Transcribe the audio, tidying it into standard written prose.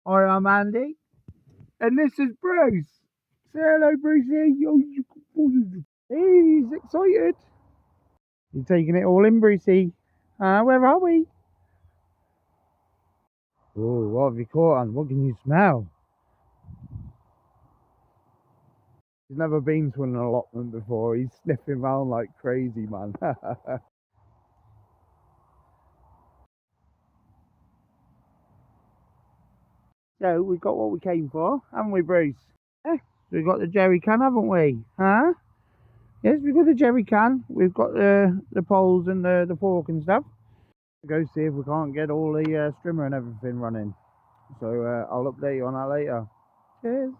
I am Andy, and this is Bruce. Say hello, Brucey. He's excited. You're taking it all in, Brucey. Where are we? Oh, what have you caught on? What can you smell? He's never been to an allotment before. He's sniffing around like crazy, man. So we've got what we came for, haven't we, Bruce? Yeah, we've got the jerry can, haven't we? Huh? Yes, we've got the jerry can. We've got the poles and the fork and stuff. Go see if we can't get all the strimmer and everything running. So I'll update you on that later. Cheers.